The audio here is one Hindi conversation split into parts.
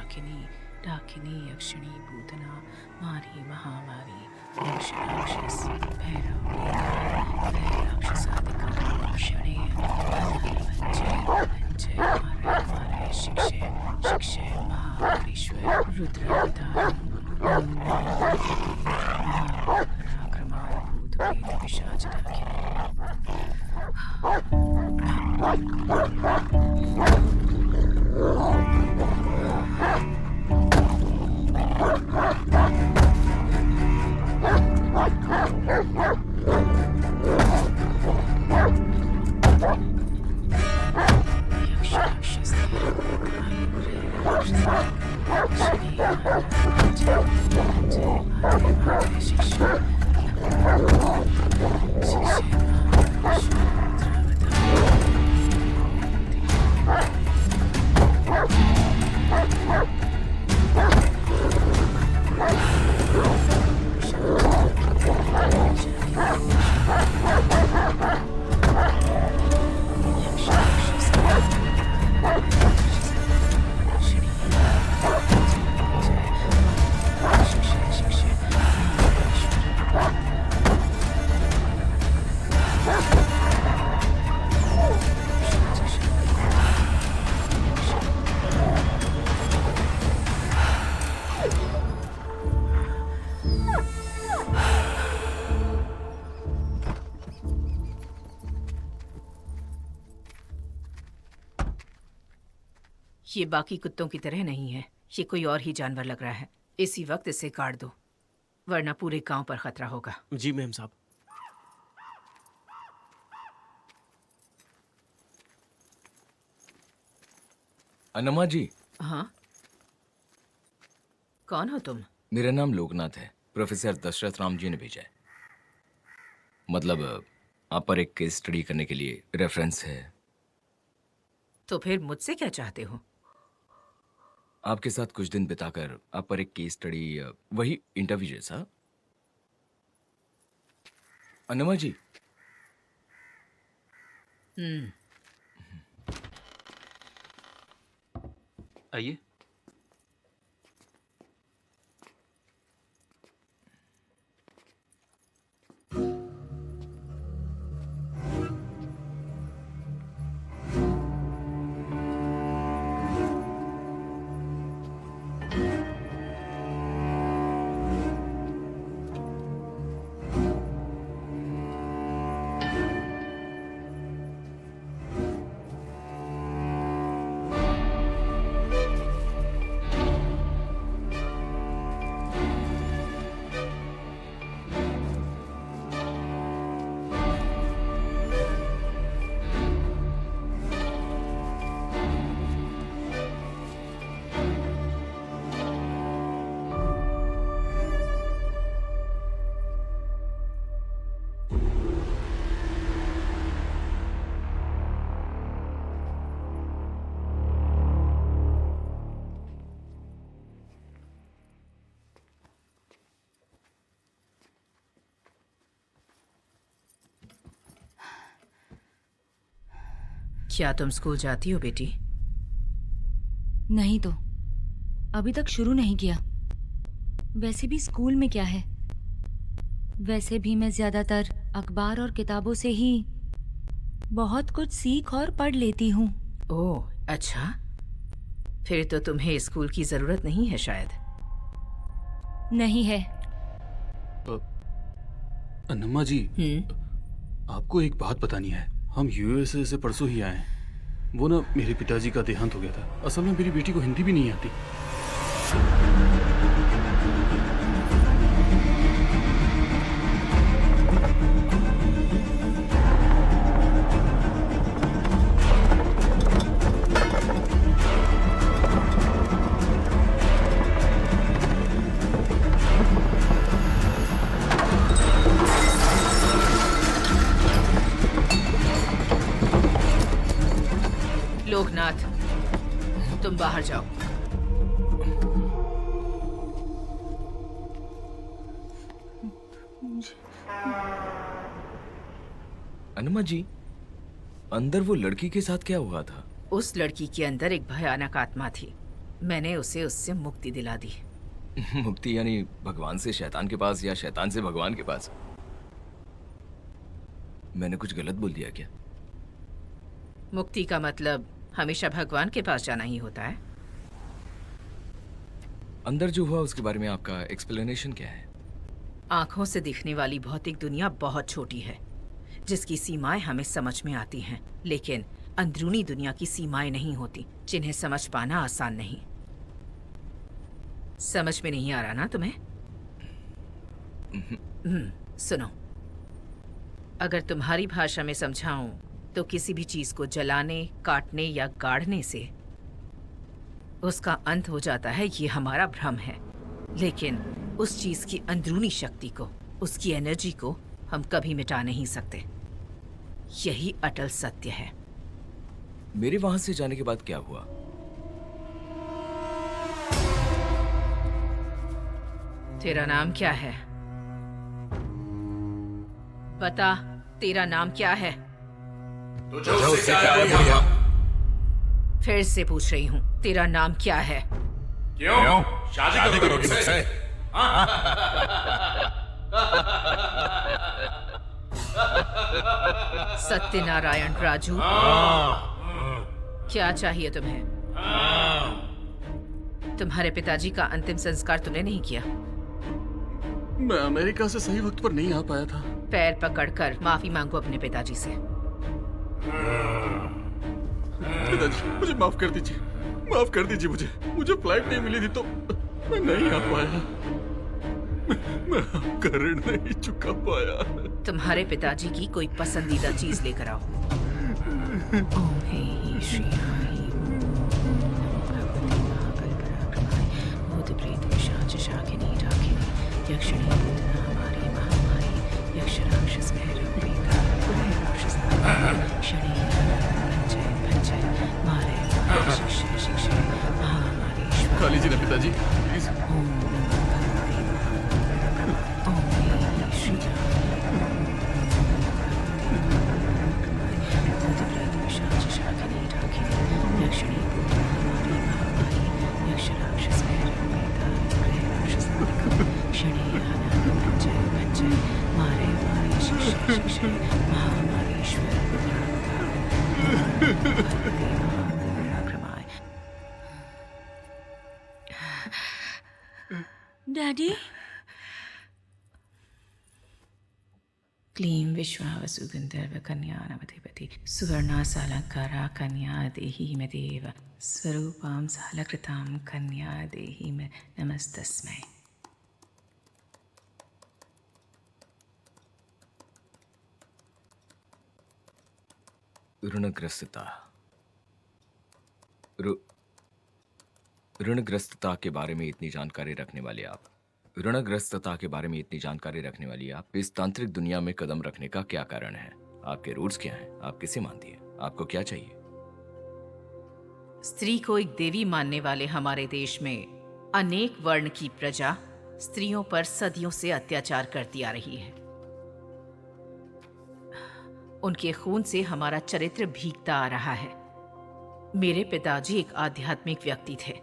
डाकिनी डाकिनी यक्षिणी पूतना मारी महामारी यक्ष राक्षस भैरव राक्षसादिका क्षणे भंजय भंजय मारय मारय शिक्षय शिक्षय महाबलेश्वर रुद्रावतारम ओम महापराक्रमाय भूत प्रेत पिशाच डाकिनी ये बाकी कुत्तों की तरह नहीं है। ये कोई और ही जानवर लग रहा है। इसी वक्त इसे काट दो, वरना पूरे गांव पर खतरा होगा। जी मैम साहब। अन्नमा जी। हाँ, कौन हो तुम? मेरा नाम लोकनाथ है। प्रोफेसर दशरथ राम जी ने भेजा है। मतलब आप पर एक केस स्टडी करने के लिए रेफरेंस है। तो फिर मुझसे क्या चाहते हो? आपके साथ कुछ दिन बिताकर आप पर एक केस स्टडी, वही इंटरव्यू जैसा। अन्नमा जी। आइए। क्या तुम स्कूल जाती हो बेटी? नहीं तो अभी तक शुरू नहीं किया। वैसे भी स्कूल में क्या है, वैसे भी मैं ज्यादातर अखबार और किताबों से ही बहुत कुछ सीख और पढ़ लेती हूँ। ओह अच्छा, फिर तो तुम्हें स्कूल की जरूरत नहीं है शायद। नहीं है। अन्नमा जी, आपको एक बात बतानी है। हम यूएसए से परसों ही आए हैं। वो ना, मेरे पिताजी का देहांत हो गया था। असल में मेरी बेटी को हिंदी भी नहीं आती। लोकनाथ, तुम बाहर जाओ। अन्नमा जी, अंदर वो लड़की के साथ क्या हुआ था? उस लड़की के अंदर एक भयानक आत्मा थी। मैंने उसे उससे मुक्ति दिला दी। मुक्ति यानी भगवान से शैतान के पास या शैतान से भगवान के पास? मैंने कुछ गलत बोल दिया क्या? मुक्ति का मतलब हमेशा भगवान के पास जाना ही होता है। अंदर जो हुआ उसके बारे में आपका एक्सप्लेनेशन क्या है? आंखों से दिखने वाली भौतिक दुनिया बहुत छोटी है, जिसकी सीमाएं हमें समझ में आती हैं, लेकिन अंदरूनी दुनिया की सीमाएं नहीं होती, जिन्हें समझ पाना आसान नहीं। समझ में नहीं आ रहा ना तुम्हें? सुनो, अगर तुम्हारी भाषा में समझाऊं तो किसी भी चीज को जलाने, काटने या गाड़ने से उसका अंत हो जाता है, ये हमारा भ्रम है। लेकिन उस चीज की अंदरूनी शक्ति को, उसकी एनर्जी को हम कभी मिटा नहीं सकते। यही अटल सत्य है। मेरे वहां से जाने के बाद क्या हुआ? तेरा नाम क्या है? बता, तेरा नाम क्या है? फिर से पूछ रही हूँ, तेरा नाम क्या है? क्यों? शादी करोगी मुझसे? सत्यनारायण राजू, क्या चाहिए तुम्हें? तुम्हारे पिताजी का अंतिम संस्कार तुमने नहीं किया। मैं अमेरिका से सही वक्त पर नहीं आ पाया था। पैर पकड़कर माफी मांगो अपने पिताजी से। पिताजी, मुझे माफ कर दीजिए, माफ कर दीजिए। मुझे फ्लाइट नहीं मिली थी तो मैं नहीं आ पाया। मैं आपका ऋण नहीं चुका पाया। तुम्हारे पिताजी की कोई पसंदीदा चीज लेकर आओ। ओम हे श्री आई भगवती महाकल्पराक्रमाय भूत प्रेत पिशाच शाकिनी डाकिनी यक्षिणी भूतना हमारी महामारी यक्ष राक्षस भैरव प्रेता भय राक्षस शनि भंजय भंजय मारे मारे शिक्षय शिक्षय महामारी खा लीजिए ना पिताजी, प्लीज। ओम हे श्री डैडी, क्लीं विश्वावसुगन्धर्व कन्यानवधिपति सुवर्णा सालंकारा कन्या देहि मे देव स्वरूपां सालकृतां कन्या देहि मे नमस्तस्मै। ऋणग्रस्तता। ऋणग्रस्तता के बारे में इतनी जानकारी रखने वाले आप, ऋणग्रस्तता के बारे में इतनी जानकारी रखने वाली आप इस तांत्रिक दुनिया में कदम रखने का क्या कारण है? आपके रूट्स क्या हैं? आप किसे मानती हैं? आपको क्या चाहिए? स्त्री को एक देवी मानने वाले हमारे देश में अनेक वर्ण की प्रजा स्त्रियों पर सदियों से अत्याचार करती आ रही है। उनके खून से हमारा चरित्र भीगता आ रहा है। मेरे पिताजी एक आध्यात्मिक व्यक्ति थे,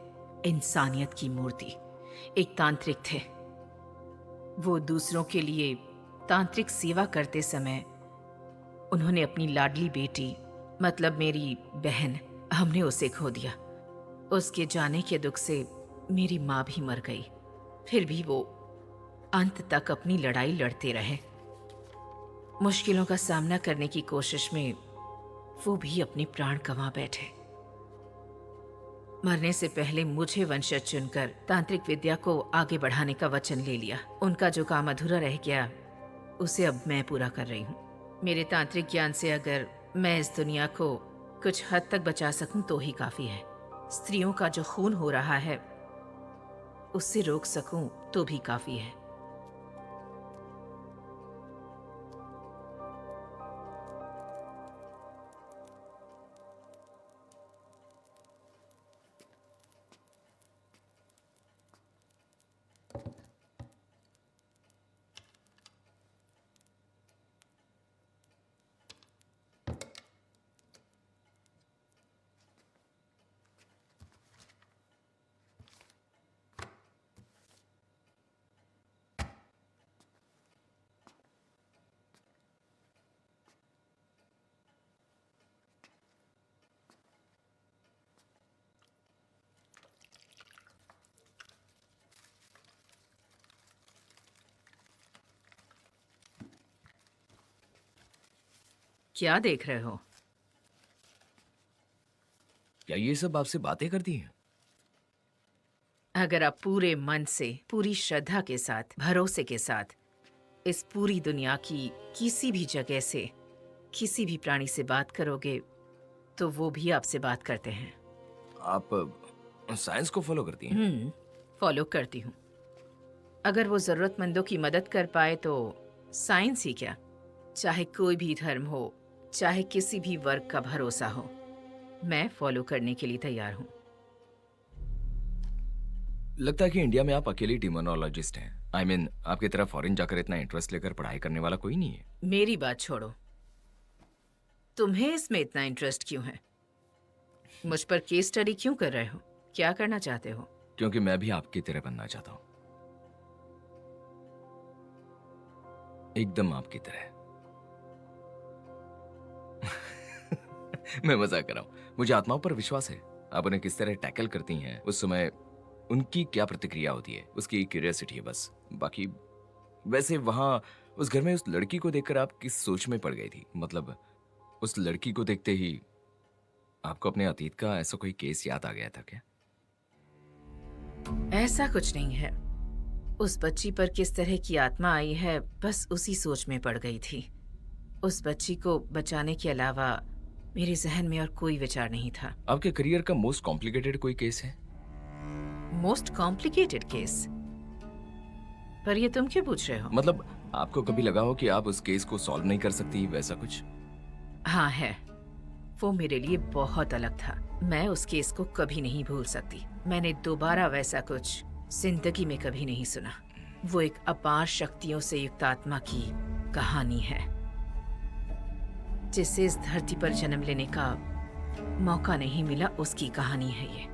इंसानियत की मूर्ति, एक तांत्रिक थे। वो दूसरों के लिए तांत्रिक सेवा करते समय उन्होंने अपनी लाडली बेटी, मतलब मेरी बहन, हमने उसे खो दिया। उसके जाने के दुख से मेरी माँ भी मर गई। फिर भी वो अंत तक अपनी लड़ाई लड़ते रहे। मुश्किलों का सामना करने की कोशिश में वो भी अपने प्राण गंवा बैठे। मरने से पहले मुझे वंशज चुनकर तांत्रिक विद्या को आगे बढ़ाने का वचन ले लिया। उनका जो काम अधूरा रह गया उसे अब मैं पूरा कर रही हूँ। मेरे तांत्रिक ज्ञान से अगर मैं इस दुनिया को कुछ हद तक बचा सकूं तो ही काफी है। स्त्रियों का जो खून हो रहा है उससे रोक सकूं तो भी काफी है। क्या देख रहे हो? क्या ये सब आपसे बातें करती हैं? अगर आप पूरे मन से, पूरी श्रद्धा के साथ, भरोसे के साथ इस पूरी दुनिया की किसी भी जगह से, किसी भी प्राणी से बात करोगे, तो वो भी आपसे बात करते हैं। आप साइंस को फॉलो करती हैं? फॉलो करती हूँ। अगर वो जरूरतमंदों की मदद कर पाए तो साइंस ही क्या, चाहे कोई भी धर्म हो, चाहे किसी भी वर्ग का भरोसा हो, मैं फॉलो करने के लिए तैयार हूँ। लगता है कि इंडिया में आप अकेली डिमोनोलॉजिस्ट हैं। I mean, आपकी तरह फॉरेन जाकर इतना इंटरेस्ट लेकर पढ़ाई करने वाला कोई नहीं है। मेरी बात छोड़ो, तुम्हें इसमें इतना इंटरेस्ट क्यों है? मुझ पर केस स्टडी क्यों कर रहे हो? क्या करना चाहते हो? क्योंकि मैं भी आपकी तरह बनना चाहता हूं, एकदम आपकी तरह। मैं मजाक कर रहा हूं। मुझे आत्माओं पर विश्वास है। आप उन्हें किस तरह टैकल करती हैं, उस समय उनकी क्या प्रतिक्रिया होती है, उसकी क्यूरियोसिटी है बस। बाकी वैसे वहां उस घर में उस लड़की को देखकर आप किस सोच में पड़ गई थी? मतलब उस लड़की को देखते ही आपको अपने अतीत का ऐसा कोई केस याद आ गया था क्या? ऐसा कुछ नहीं है। उस बच्ची पर किस तरह की आत्मा आई है, बस उसी सोच में पड़ गई थी। उस बच्ची को बचाने के अलावा मेरे जहन में और कोई विचार नहीं था। आपके करियर का मोस्ट कॉम्प्लिकेटेड कोई केस है? Most complicated case? पर ये तुम क्यों पूछ रहे हो? मतलब आपको कभी लगा हो कि आप उस केस को सॉल्व नहीं कर सकती, वैसा कुछ? हाँ है। वो मेरे लिए बहुत अलग था। मैं उस केस को कभी नहीं भूल सकती। मैंने दोबारा वैसा कुछ जिंदगी में कभी नहीं सुना। वो एक अपार शक्तियों से युक्त आत्मा की कहानी है, जिसे इस धरती पर जन्म लेने का मौका नहीं मिला, उसकी कहानी है ये।